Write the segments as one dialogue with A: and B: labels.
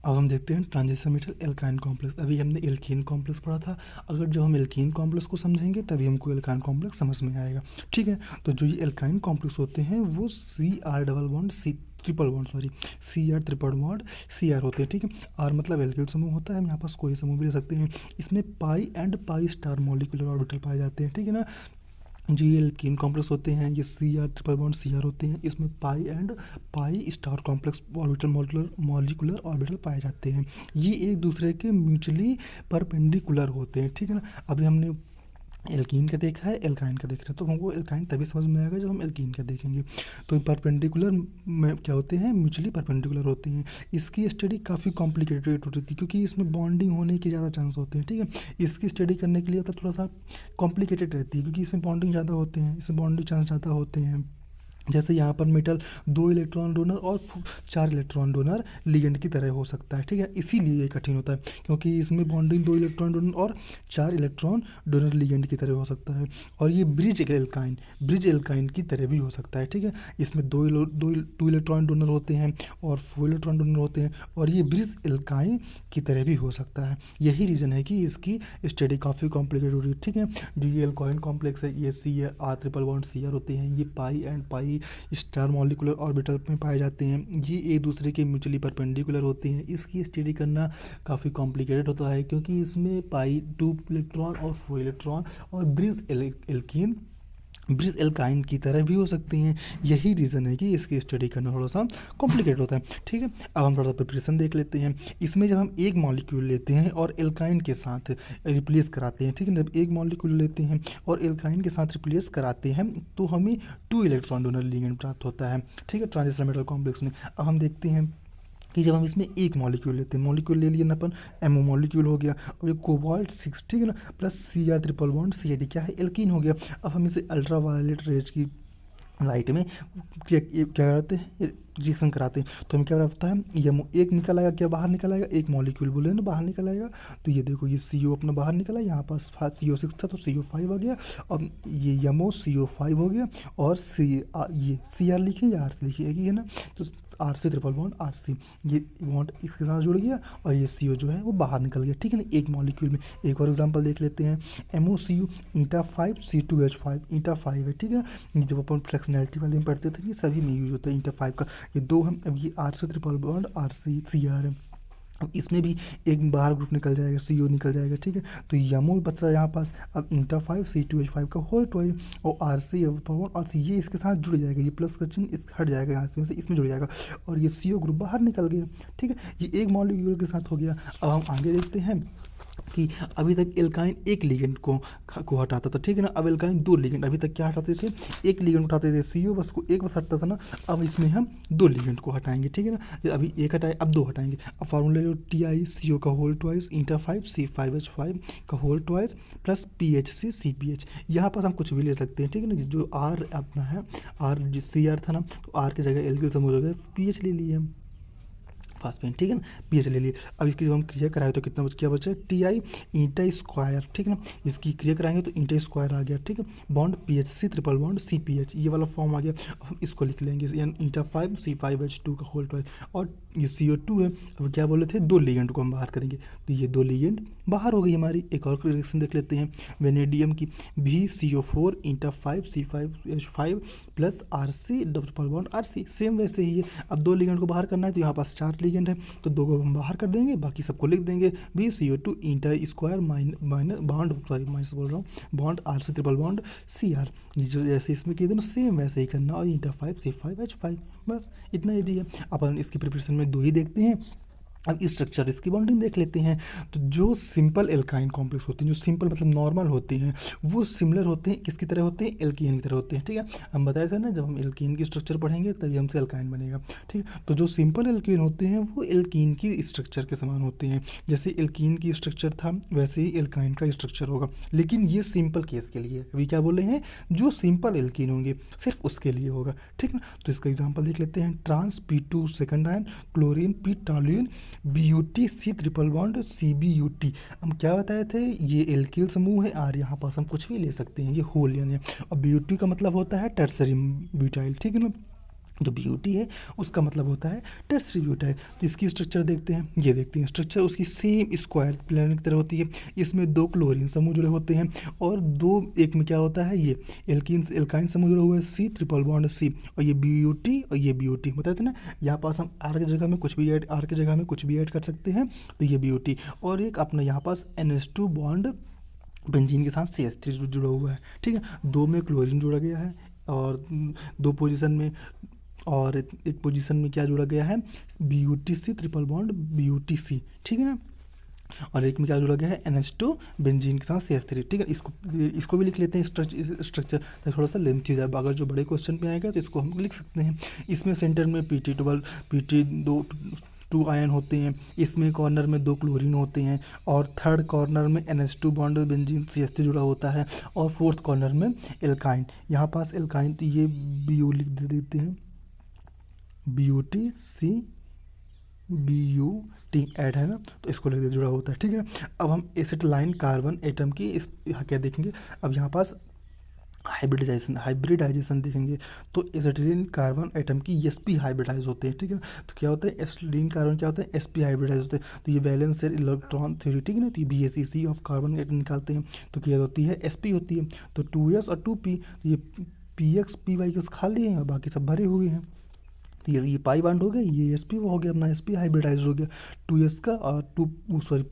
A: अब हम देखते हैं ट्रांजिशन मेटल एल्काइन कॉम्प्लेक्स। अभी हमने एल्कीन कॉम्प्लेक्स पढ़ा था। अगर जब हम एल्कीन कॉम्प्लेक्स को समझेंगे तभी हमको एल्काइन कॉम्प्लेक्स समझ में आएगा। ठीक है, तो जो ये एल्काइन कॉम्प्लेक्स होते हैं वो C R triple bond C R होते हैं। ठीक है, आर मतलब एल्किल समूह होता है, हम यहाँ पास कोई समूह भी ले सकते हैं। इसमें pi and pi star molecular orbital पाए जाते हैं। ठीक है ना, जो ये एल्कीन कॉम्प्लेक्स होते हैं ये C R triple bond C R होते हैं। इसमें pi and pi star complex orbital molecular orbital पाए जाते हैं। ये एक दूसरे के म्यूचुअली परपेंडिकुलर होते हैं। ठीक है ना, अभी हमने एल्कीन का देखा है, एल्काइन का देख रहे हैं, तो हमको एल्काइन तभी समझ में आएगा जब हम एल्कीन का देखेंगे। तो परपेंडिकुलर में क्या होते हैं, म्यूचुअली परपेंडिकुलर होते हैं। इसकी स्टडी काफ़ी कॉम्प्लिकेटेड होती है क्योंकि इसमें बॉन्डिंग होने के ज़्यादा चांस होते हैं। ठीक है, इसकी स्टडी करने के लिए तो थोड़ा सा कॉम्प्लिकेटेड रहती है क्योंकि इसमें बॉन्डिंग ज़्यादा होते हैं, इसमें बॉन्डिंग चांस ज़्यादा होते हैं। जैसे यहाँ पर मेटल 2 इलेक्ट्रॉन डोनर और 4 इलेक्ट्रॉन डोनर लिगेंड की तरह हो सकता है। ठीक है, इसीलिए ये कठिन होता है क्योंकि इसमें बॉन्डिंग 2 इलेक्ट्रॉन डोनर और 4 इलेक्ट्रॉन डोनर लिगेंड की तरह हो सकता है। और ये ब्रिज एल्काइन की तरह भी हो सकता है। ठीक है, इसमें 2 इलेक्ट्रॉन डोनर होते हैं और 4 इलेक्ट्रॉन डोनर होते हैं और ये ब्रिज एल्काइन की तरह भी हो सकता है। यही रीज़न है कि इसकी स्टडी काफ़ी कॉम्प्लिकेटेड हो रही है। ठीक है, जो ये एल्काइन कॉम्प्लेक्स है ये C R triple bond C R होते हैं। ये pi and pi star molecular orbital में पाए जाते हैं। ये एक दूसरे के म्यूचुअली परपेंडिकुलर होते हैं। इसकी स्टडी करना काफ़ी कॉम्प्लिकेटेड होता है क्योंकि इसमें पाई 2 इलेक्ट्रॉन और 4 इलेक्ट्रॉन और ब्रिज एल्काइन की तरह भी हो सकते हैं। यही रीज़न है कि इसकी स्टडी करना थोड़ा सा कॉम्प्लिकेट होता है। ठीक है, अब हम थोड़ा सा प्रिपरेशन देख लेते हैं। इसमें जब हम एक मॉलिक्यूल लेते हैं और एल्काइन के साथ रिप्लेस कराते हैं, ठीक है, जब एक मॉलिक्यूल लेते हैं और एल्काइन के साथ रिप्लेस कराते हैं तो हमें 2 इलेक्ट्रॉन डोनर लिगेंड प्राप्त होता है। ठीक है, ट्रांजिशन मेटल कॉम्प्लेक्स में। अब हम देखते हैं कि जब हम इसमें एक मॉलिक्यूल लेते हैं, मॉलिक्यूल ले लिया ना अपन, एमओ मॉलिक्यूल हो गया और ये कोबाल्ट 6, ठीक है ना, plus C R triple bond C क्या है, एल्कीन हो गया। अब हम इसे अल्ट्रा वायलेट रेज की लाइट में क्या करते हैं, रिएक्शन कराते हैं, तो हमें क्या होता है, ये एक निकल आएगा, क्या बाहर निकल आएगा, एक मॉलिक्यूल बोले ना बाहर निकल आएगा। तो ये देखो ये सी अपना बाहर निकला, यहाँ पास CO6 था तो CO5 आ गया। अब ये यमो CO5 हो गया और ये CR लिखिए या RC लिखिए, है ना, तो RC ट्रिपल बॉन्ड RC, ये बॉन्ड इसके साथ जुड़ गया और ये CO जो है वो बाहर निकल गया। ठीक है ना, एक मॉलिक्यूल में। एक और एग्जांपल देख लेते हैं, MOCU ईटा 5 C2H5 ईटा 5 है। ठीक है, जब अपन फ्लेक्सिबिलिटी वाले में पढ़ते थे ये सभी में यूज होता है ईटा 5 का। ये 2 हम, अब ये RC triple bond RC CR है। अब इसमें भी एक बाहर ग्रुप निकल जाएगा, CO निकल जाएगा। ठीक है, तो यमो बचा यहाँ पास। अब इंटा 5 C2H5 का होल ट्वाइस और RC ये इसके साथ जुड़ जाएगा, ये प्लस का चिन्ह इस हट जाएगा यहाँ से इसमें जुड़ जाएगा और ये CO ग्रुप बाहर निकल गया। ठीक है, ये एक मॉलिक्यूल के साथ हो गया। अब हम आगे देखते हैं कि अभी तक एल्काइन एक लिगेंड को हटाता था। ठीक है ना, अब एल्काइन 2 लिगेंड, अभी तक क्या हटाते थे, एक लिगेंड उठाते थे, CO बस को एक बस हटता था ना। अब इसमें हम 2 लिगेंड को हटाएंगे। ठीक है ना, अभी एक हटाए अब 2 हटाएंगे। अब फार्मूला लो, TiCO का होल ट्वाइस ईटा 5 C5H5 का whole twice plus PHC CPH। यहाँ पर हम कुछ भी ले सकते हैं। ठीक है ना, जो R अपना है, R CR था ना, तो R की जगह एल्किल समूह हो गया, PH ले लिए हम फास्फेट। ठीक है ना, PH ले लिए। अब इसकी जब हम क्रिया कराए तो कितना क्या बचा, TI ईटा स्क्वायर। ठीक है ना, इसकी क्रिया कराएंगे तो ईटा स्क्वायर आ गया। ठीक है, bond PHC triple bond CPH, ये वाला फॉर्म आ गया। अब हम इसको लिख लेंगे, ईटा 5 C5H2 का होल ट्वाइस और ये CO2 है। अब क्या बोले थे, 2 लिगेंड को हम बाहर करेंगे, तो ये 2 लिगेंड बाहर हो गई हमारी। एक और रिएक्शन देख लेते हैं, वेनेडियम की VCO4 ईटा 5 C5H5 plus RC triple bond RC, same वैसे ही है। अब 2 लिगेंड को बाहर करना है तो यहाँ पास 4 लिगेंड है, तो 2 को हम बाहर कर देंगे, बाकी सबको लिख देंगे VCO2 eta square minus bond RC triple bond CR। जो जैसे इसमें किए थे ना सेम वैसे ही करना, और ईटा 5 C5H5, बस इतना ईजी है। अपन इसकी प्रिपरेशन में 2 ही देखते हैं। अब स्ट्रक्चर इसकी बॉन्डिंग देख लेते हैं। तो जो सिंपल एल्काइन कॉम्प्लेक्स होते हैं, जो सिंपल मतलब नॉर्मल होते हैं, वो सिमिलर होते हैं किसकी तरह होते हैं, एल्कीन की तरह होते हैं। ठीक है, हम बताए थे ना जब हम एल्कीन की स्ट्रक्चर पढ़ेंगे तभी हमसे एल्काइन बनेगा। ठीक है, तो जो सिंपल एल्कीन होते हैं वो एल्कीन की स्ट्रक्चर के समान होते हैं। जैसे एल्कीन की स्ट्रक्चर था वैसे ही एल्काइन का स्ट्रक्चर होगा, लेकिन ये सिंपल केस के लिए। अभी क्या बोले हैं, जो सिंपल एल्कीन होंगे सिर्फ उसके लिए होगा। ठीक है ना, तो इसका एग्जाम्पल देख लेते हैं, trans P2 second ion chlorine P toluene BUT C triple bond CBUT। हम क्या बताए थे, ये एल्किल समूह है और यहाँ पास हम कुछ भी ले सकते हैं, ये होल यानी। और BUT का मतलब होता है टर्सरी ब्यूटाइल। ठीक है ना, जो BUT है उसका मतलब होता है टर्सरी ब्यूटाइल। तो इसकी स्ट्रक्चर देखते हैं, ये देखते हैं स्ट्रक्चर उसकी सेम स्क्वायर प्लेन की तरह होती है। इसमें 2 क्लोरीन समूह जुड़े होते हैं और एक में क्या होता है, ये एल्काइन समूह जुड़ा हुआ है C ट्रिपल बॉन्ड C, और ये BUT और ये BUT बताए थे ना। यहाँ पास हम R की जगह में कुछ भी ऐड कर सकते हैं, तो ये BUT। और एक अपना यहाँ पास NH2 बॉन्ड बेंजीन के साथ CH3 जुड़ा हुआ है, ठीक है। 2 में क्लोरीन जुड़ा गया है और 2 पोजीशन में, और एक पोजीशन में क्या जुड़ा गया है, BUTC ट्रिपल बॉन्ड BUTC, ठीक है ना। और एक में क्या जुड़ा गया है, NH2 बेंजीन के साथ CH3, ठीक है। इसको भी लिख लेते हैं स्ट्रक्चर, तो थोड़ा सा लेंथी हो जाए, अगर जो बड़े क्वेश्चन पे आएगा तो इसको हम लिख सकते हैं। इसमें सेंटर में PT2 आयन होते हैं, इसमें कॉर्नर में 2 क्लोरीन होते हैं, और थर्ड कॉर्नर में NH2 बॉन्ड बेंजीन CH3 जुड़ा होता है, और फोर्थ कॉर्नर में एल्काइन। यहाँ पास एल्काइन, तो ये BU लिख देते हैं, BUTC BUT ऐड है ना, तो इसको लिख दे जुड़ा होता है, ठीक है। अब हम एसिटाइल कार्बन एटम की क्या देखेंगे, अब यहाँ पास हाइब्रिडाइजेशन देखेंगे, तो एसिटिलीन कार्बन एटम की sp हाइब्रिडाइज होते हैं, ठीक है। तो क्या होता है, एसिटिलीन कार्बन क्या होता है, sp हाइब्रिडाइज होते हैं। तो ये वैलेंस शेल इलेक्ट्रॉन थ्योरी, ठीक है ना, तो ये BACC ऑफ कार्बन एटम निकालते हैं, तो क्या होती है, sp होती है। तो 2s और 2p, तो ये px py के खाली हैं और बाकी सब भरे हुए हैं। तो ये पाई बॉन्ड हो गया, ये sp हो गया अपना, sp हाइब्रिडाइज हो गया 2s का और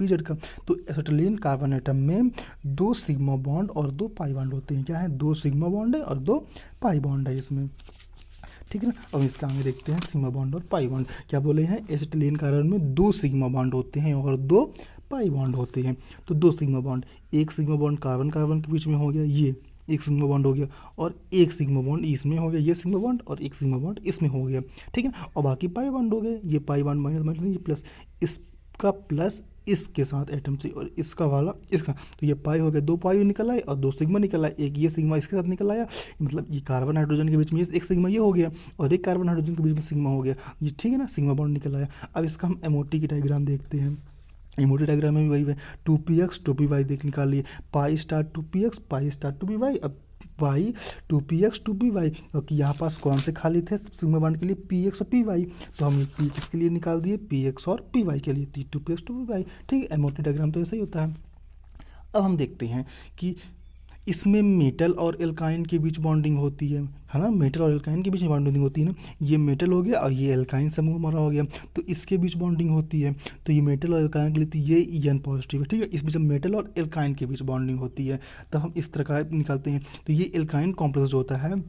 A: pz का। तो एसिटिलीन कार्बन एटम में 2 सिग्मा बॉन्ड और 2 पाई बॉन्ड होते हैं। क्या है, 2 सिग्मा बॉन्ड है और 2 पाई बॉन्ड है इसमें, ठीक है ना। अब इसका आगे देखते हैं सिग्मा बॉन्ड और पाई बॉन्ड। क्या बोले हैं, एसिटिलीन कार्बन में 2 सिग्मा बॉन्ड होते हैं और 2 पाई बॉन्ड होते हैं। तो 2 सिग्मा बॉन्ड, एक सिग्मा बॉन्ड कार्बन कार्बन के बीच में हो गया, ये एक सिग्मा बॉन्ड हो गया, और एक सिग्मा बॉन्ड इसमें हो गया, ये सिग्मा बॉन्ड, और एक सिग्मा बॉन्ड इसमें हो गया, ठीक है। और बाकी पाई बॉन्ड हो गए, ये पाई बॉन्ड माइनस ये प्लस, इसका प्लस इसके साथ एटम से, और इसका वाला इसका, तो ये पाई हो गया, 2 पाई निकल आए और 2 सिग्मा निकल आए, एक ये सिग्मा इसके साथ निकल आया, मतलब ये कार्बन हाइड्रोजन के बीच में एक सिग्मा ये हो गया, और एक कार्बन हाइड्रोजन के बीच में सिग्मा हो गया, ये ठीक है ना, सिग्मा बॉन्ड निकल आया। अब इसका हम MOT की डायग्राम देखते हैं। MOT डायग्राम में भी वही है, 2px 2py देख निकाल लिए, pi star 2px pi star 2py। अब पाई 2px 2py, क्योंकि यहाँ पास कौन से खाली थे सिग्मा बॉन्ड के लिए, px और py, तो हम p किसके लिए निकाल दिए, px और py के लिए, 2px 2py, ठीक है। MOT डायग्राम तो ऐसा ही होता है। अब हम देखते हैं कि इसमें मेटल और एल्काइन के बीच बॉन्डिंग होती है ना, मेटल और एल्काइन के बीच बॉन्डिंग होती है ना, ये मेटल हो गया और ये एल्काइन समूह हमारा हो गया, तो इसके बीच बॉन्डिंग होती है। तो ये मेटल और एल्काइन के लिए, तो ये EN पॉजिटिव है, ठीक है। इस बीच मेटल और एल्काइन के बीच बॉन्डिंग होती है, तो हम इस तरह का निकालते हैं। तो ये एल्काइन कॉम्प्लेक्स जो होता है,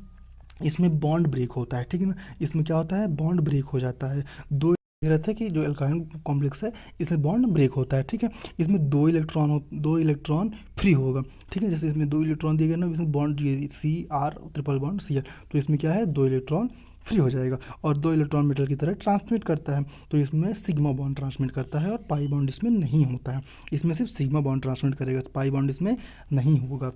A: इसमें बॉन्ड ब्रेक होता है, ठीक है ना। इसमें क्या होता है, बॉन्ड ब्रेक हो जाता है। दो रहता है कि जो एल्काइन कॉम्प्लेक्स है इसमें बॉन्ड ब्रेक होता है, ठीक है। इसमें 2 इलेक्ट्रॉन फ्री होगा, ठीक है। जैसे इसमें 2 इलेक्ट्रॉन दिए गए ना, इसमें bond CR triple bond Cl, तो इसमें क्या है, 2 इलेक्ट्रॉन फ्री हो जाएगा, और 2 इलेक्ट्रॉन मेटल की तरह ट्रांसमिट करता है, तो इसमें सिग्मा बॉन्ड ट्रांसमिट करता है, और पाई बॉन्ड इसमें नहीं होता है, इसमें सिर्फ सिग्मा बॉन्ड ट्रांसमिट करेगा, पाई बॉन्ड इसमें नहीं होगा।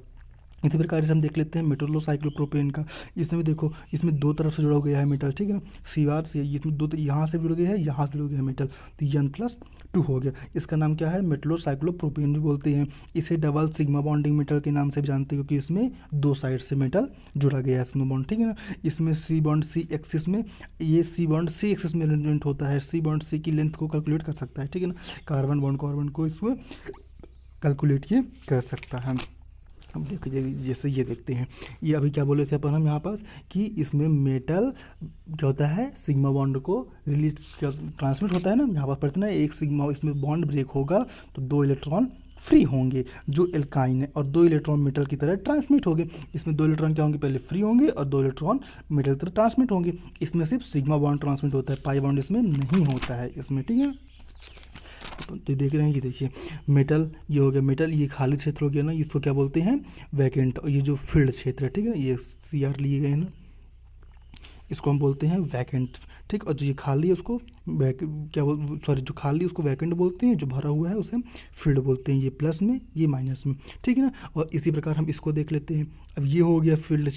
A: इसी प्रकार से हम देख लेते हैं मेटलोसाइक्लोप्रोपेन का। इसमें भी देखो, इसमें 2 तरफ से जुड़ा गया है मेटल, ठीक है ना, CR से, इसमें 2 यहाँ से जुड़ गया है, यहाँ से जुड़ गया है मेटल, तो N+2 हो गया। इसका नाम क्या है, मेटलोसाइक्लोप्रोपेन भी बोलते हैं। इसे डबल सिग्मा बॉन्डिंग मेटल के नाम से भी जानते हैं, क्योंकि इसमें 2 साइड से मेटल जुड़ा गया है सिग्मा बॉन्ड, ठीक है ना। इसमें C बॉन्ड C एक्सिस में, ये C बॉन्ड C एक्सिस में अरेंजमेंट होता है, C बॉन्ड C की लेंथ को कैलकुलेट कर सकता है, ठीक है ना। कार्बन बॉन्ड को इसमें कैलकुलेट ये कर सकता है। अब देखिए, जैसे ये देखते हैं, ये अभी क्या बोले थे अपन हम यहाँ पास, कि इसमें मेटल क्या होता है, सिग्मा बॉन्ड को रिलीज ट्रांसमिट होता है ना, यहाँ पास पढ़ते ना, एक सिग्मा, इसमें बॉन्ड ब्रेक होगा तो 2 इलेक्ट्रॉन फ्री होंगे जो एल्काइन है, और 2 इलेक्ट्रॉन मेटल की तरह ट्रांसमिट होंगे। इसमें 2 इलेक्ट्रॉन क्या होंगे, पहले फ्री होंगे और 2 इलेक्ट्रॉन मेटल की तरह ट्रांसमिट होंगे। इसमें सिर्फ सिग्मा बॉन्ड ट्रांसमिट होता है, पाई बॉन्ड इसमें नहीं होता है इसमें, ठीक है। तो देख रहे हैं कि देखिए, मेटल ये हो गया, मेटल ये खाली क्षेत्र हो गया ना, इसको क्या बोलते हैं, वैकेंट। और ये जो फील्ड क्षेत्र है, ठीक है, ये CR लिए गए हैं ना, इसको हम बोलते हैं वैकेंट, ठीक। और जो ये खाली है उसको जो खाली उसको वैकेंट बोलते हैं, जो भरा हुआ है उसे फील्ड बोलते हैं, ये प्लस में ये माइनस में, ठीक है ना। और इसी प्रकार हम इसको देख लेते हैं। अब ये हो गया फील्ड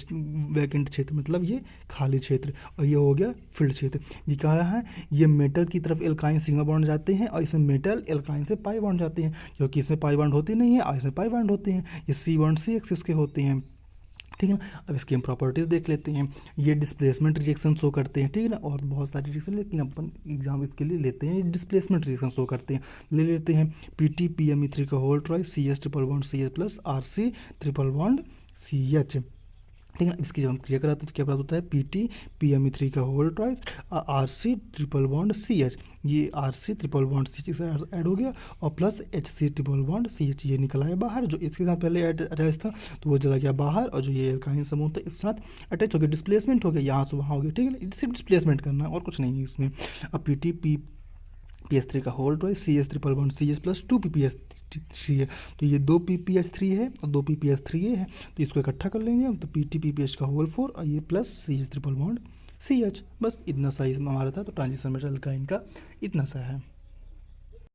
A: वैकेंट क्षेत्र, मतलब ये खाली क्षेत्र, और ये हो गया फील्ड क्षेत्र। ये कहा है, ये मेटल की तरफ एल्काइन सिग्मा बॉन्ड जाते हैं, और इसमें मेटल एल्काइन से पाई बॉन्ड जाते हैं, क्योंकि इसमें पाई बॉन्ड होते नहीं है और इसमें पाई बॉन्ड होते हैं। ये C बॉन्ड C एक्सिस के होते हैं, ठीक है ना। अब इसकी हम प्रॉपर्टीज़ देख लेते हैं। ये डिस्प्लेसमेंट रिएक्शन शो करते हैं, ठीक है ना, और बहुत सारी रिएक्शन, लेकिन अपन एग्जाम इसके लिए लेते हैं, ये डिस्प्लेसमेंट रिएक्शन शो करते हैं। ले लेते हैं PTPME3 का whole twice CH triple bond CH plus RC triple bond CH, ठीक है। इसकी जब हम क्लियर कराते हैं तो क्या प्राप्त होता है, PTPME3 का whole twice RC triple bond CH, ये RC ट्रिपल बॉन्ड CH से ऐड हो गया, और plus HC triple bond CH, ये निकला है बाहर। जो इसके साथ पहले अटैच था तो वो चला गया बाहर, और जो ये एल्काइन समूह था इसके साथ अटैच हो गया, डिस्प्लेसमेंट हो गया, यहाँ से वहाँ हो गया, ठीक है। सिर्फ डिस्प्लेसमेंट करना है और कुछ नहीं है इसमें। अब PTPPS3 का whole twice CH triple bond CH plus 2PPS3 है, तो ये 2 PPS3 है और 2 PPS3 ये है, तो इसको इकट्ठा कर लेंगे हम, तो PTPPS का होल 4 और ये plus CH triple bond CH, बस इतना सा ही हमारा था। तो ट्रांजिशन मेटल का इनका इतना सा है।